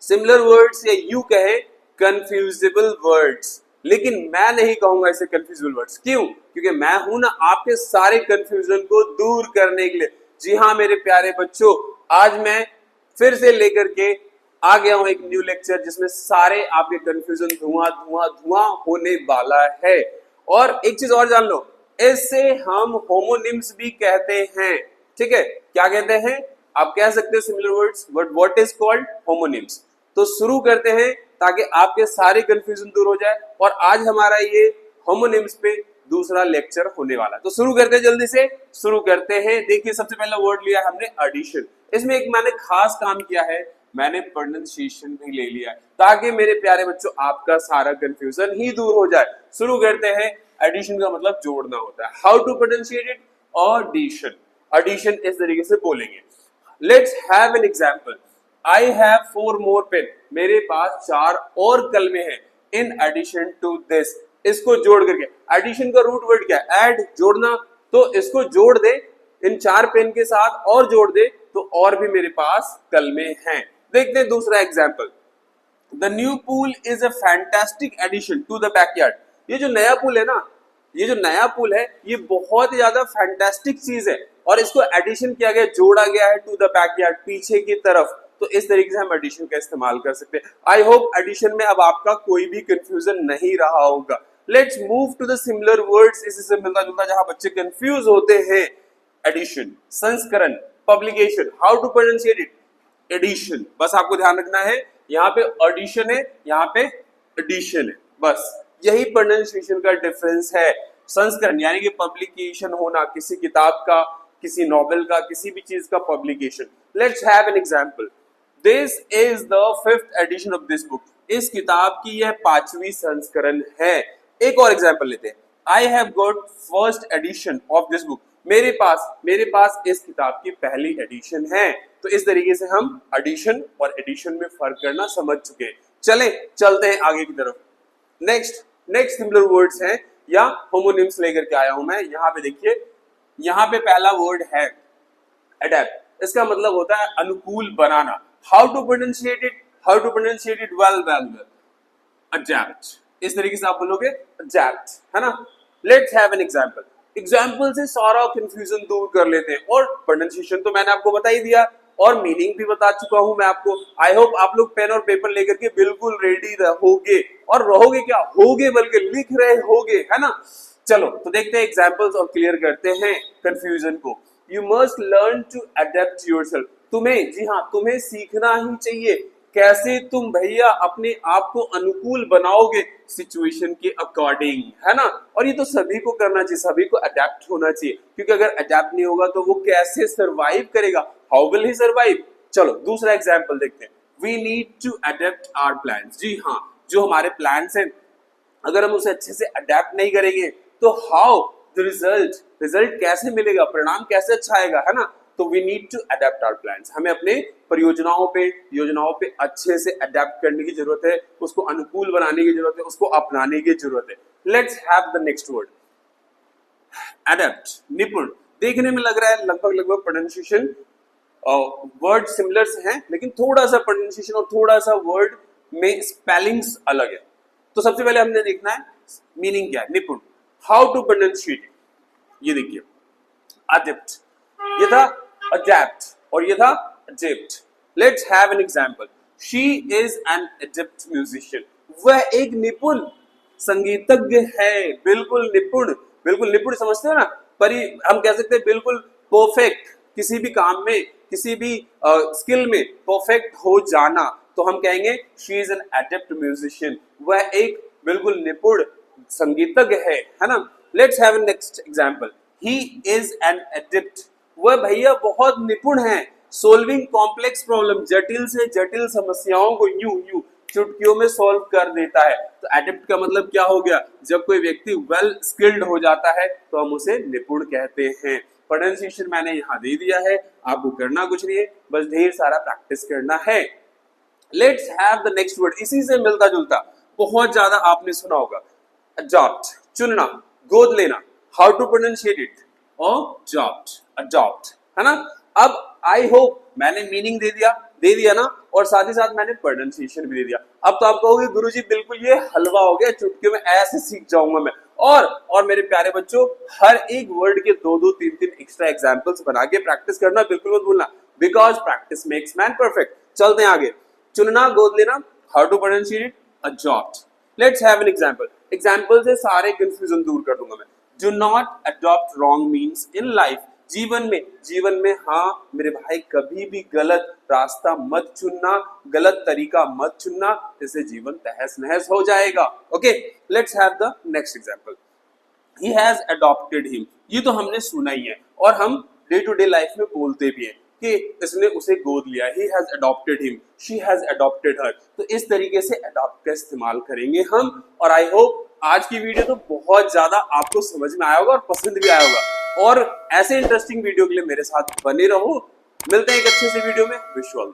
Similar words या यूं कहे कंफ्यूजेबल वर्ड्स, लेकिन मैं नहीं कहूंगा इसे कंफ्यूजेबल वर्ड्स। क्यों? क्योंकि मैं हूं ना आपके सारे कंफ्यूजन को दूर करने के लिए। जी हाँ मेरे प्यारे बच्चों, आज मैं फिर से लेकर के आ गया हूं एक न्यू लेक्चर जिसमें सारे आपके कंफ्यूजन धुआं धुआं धुआं होने वाला है। और एक चीज और जान लो, इसे हम होमोनिम्स भी कहते हैं। ठीक है, क्या कहते हैं? आप कह सकते हो similar words, but what is called homonyms. तो शुरू करते हैं ताकि आपके सारे कंफ्यूजन दूर हो जाए। और आज हमारा ये होमोनिम्स पे दूसरा लेक्चर होने वाला है। तो शुरू करते हैं, जल्दी से शुरू करते हैं। देखिए सबसे पहला वर्ड लिया हमने एडिशन। इसमें एक मैंने खास काम किया है, मैंने प्रोनाउंसिएशन भी ले लिया है ताकि मेरे प्यारे बच्चों आपका सारा कंफ्यूजन ही दूर हो जाए। शुरू करते हैं। एडिशन का मतलब जोड़ना होता है। How to pronunciate it? Audition. Addition इस तरीके से बोलेंगे। Let's have an example. I have 4 more pen. मेरे पास 4 और कलमे हैं। इन एडिशन टू दिस, इसको जोड़ करके। एडिशन का रूट वर्ड क्या है? ऐड, जोड़ना। तो इसको जोड़ दे, इन 4 पेन के साथ और जोड़ दे तो और भी मेरे पास कलमे हैं। देखते हैं दूसरा example. The new pool is a fantastic addition to the backyard. ये जो नया पूल है ना, ये जो नया पूल है, ये बहुत ही ज्यादा फैंटास्टिक चीज है और इसको एडिशन किया गया, जोड़ा गया है टू द बैकयार्ड, पीछे की तरफ। तो इस तरीके से हम एडिशन का इस्तेमाल कर सकते हैं। आई होप एडिशन में अब आपका कोई भी कंफ्यूजन नहीं रहा होगा। Let's move to the similar words. इसी से मिलता जुलता जहां बच्चे कंफ्यूज होते हैं। एडिशन, संस्करण, publication. How to pronunciate it? Edition. बस आपको ध्यान रखना है, यहाँ पे ऑडिशन है, यहाँ पे एडिशन है। बस यही प्रोनाउंसिएशन का डिफरेंस है। संस्करण यानी कि पब्लिकेशन होना, किसी किताब का, किसी नॉवेल का, किसी भी चीज का publication. Let's have an example. This is the 5th edition of this book. इस किताब की यह 5वीं संस्करण है। एक और एग्जांपल लेते हैं। I have got 1st edition of this book. मेरे पास इस किताब की पहली एडिशन है। तो इस तरीके से हम एडिशन और एडिशन में फर्क करना समझ चुके हैं। चलते हैं आगे की तरफ। नेक्स्ट सिमिलर वर्ड्स हैं या होमोनिम्स लेकर के आया हूं मैं। यहाँ पे देखिए, यहाँ पे पहला वर्ड है अडेप्ट। इसका मतलब होता है अनुकूल बनाना। How to pronunciate it? How to pronunciate it? Well adapt. इस तरीके से आप बोलोगे अडेप्ट, है ना। लेट्स हैव एन एग्जाम्पल से सारा कंफ्यूजन दूर कर लेते हैं। और प्रोनाउंसिएशन तो मैंने आपको बता ही दिया और मीनिंग भी बता चुका हूं मैं आपको। आई होप आप लोग पेन और पेपर लेकर के बिल्कुल रेडी रहोगे। और रहोगे क्या, होगे, बल्कि लिख रहे होगे, है ना। चलो तो देखते हैं एग्जाम्पल्स और क्लियर करते हैं कंफ्यूजन को। You must learn to adept yourself. तुम्हें, जी हाँ, तुम्हें सीखना ही चाहिए कैसे तुम भैया अपने आप को अनुकूल बनाओगे सिचुएशन के अकॉर्डिंग, है ना। और ये तो सभी को करना चाहिए, सभी को अडेप्ट होना चाहिए, क्योंकि अगर अडेप्ट नहीं होगा तो वो कैसे सरवाइव करेगा? How will he survive? चलो दूसरा एग्जांपल देखते हैं। We need to adapt our plans. जी हाँ, जो हमारे प्लान्स हैं अगर हम उसे अच्छे से अडेप्ट नहीं करेंगे तो हाउ द रिजल्ट कैसे मिलेगा, परिणाम कैसे अच्छा आएगा, है ना। तो we need to adapt our plans. हमें अपने परियोजनाओं पे अच्छे से अडेप्ट करने की जरूरत है, उसको अनुकूल बनाने की जरूरत है, उसको अपनाने की जरूरत है। Let's have the next word adapt, निपुण। देखने में लग रहा है लगभग प्रोनाउंसिएशन वर्ड सिमिलर से हैं, लेकिन थोड़ा सा प्रोनाउंसिएशन और थोड़ा सा वर्ड में स्पेलिंग्स अलग है। तो सबसे पहले हमने देखना है मीनिंग क्या है, निपुण। How to pronunciate it? ये देखिए अडेप्ट, ये था अडेप्ट और ये था adept. Let's have an example. She is an adept musician. वह एक निपुण संगीतज्ञ है। बिल्कुल निपुण समझते हो ना। पर हम कह सकते हैं बिल्कुल परफेक्ट, किसी भी काम में, किसी भी स्किल में परफेक्ट हो जाना, तो हम कहेंगे she is an adept musician. वह एक बिल्कुल निपुण संगीतज्ञ है ना। Let's have next example. He is an adapt. वह भैया बहुत निपुण है सोल्विंग कॉम्प्लेक्स प्रॉब्लम। जटिल से जटिल समस्याओं को यूं चुटकियों में सॉल्व कर देता है। तो एडेप्ट का मतलब क्या हो गया? जब कोई व्यक्ति वेल स्किल्ड हो जाता है तो हम उसे निपुण कहते हैं। प्रोनाउंसिएशन मैंने यहाँ दे दिया है, आपको करना कुछ नहीं है, बस ढेर सारा प्रैक्टिस करना है। Let's have the next word. इसी से मिलता जुलता, बहुत ज्यादा आपने सुना होगा, अडॉप्ट, चुनना, गोद लेना। How to pronunciate it? Adopt, है ना। अब आई होप मैंने मीनिंग दे दिया, दे दिया ना, और साथ ही साथ मैंने प्रोनाउंसिएशन भी दे दिया। अब तो आप कहोगे गुरुजी बिल्कुल ये हलवा हो गया, चुटकी में ऐसे सीख जाऊंगा मैं। और मेरे प्यारे बच्चों, हर एक वर्ड के 2-2, 3-3 एक्स्ट्रा एग्जांपल्स बना के प्रैक्टिस करना बिल्कुल मत भूलना, because practice makes man perfect. चलते हैं आगे। चुनना, गोद लेना, how to pronunciate it, adopt. Let's have an example. Example से सारे कंफ्यूजन दूर कर दूंगा मैं। Do not adopt wrong means in life. जीवन में हाँ मेरे भाई, कभी भी गलत रास्ता मत चुनना, गलत तरीका मत चुनना, इससे जीवन तहस नहस हो जाएगा। Okay, let's have the next example. He has adopted him। ये तो हमने सुना ही है और हम डे टू डे लाइफ में बोलते भी हैं कि इसने उसे गोद लिया। He has adopted him, she has adopted her। तो इस तरीके से अडॉप्ट का इस्तेमाल करेंगे हम। और आई होप आज की वीडियो तो बहुत ज्यादा आपको समझ में आया होगा और पसंद भी आया होगा। और ऐसे इंटरेस्टिंग वीडियो के लिए मेरे साथ बने रहो। मिलते हैं एक अच्छे से वीडियो में। Wish you all the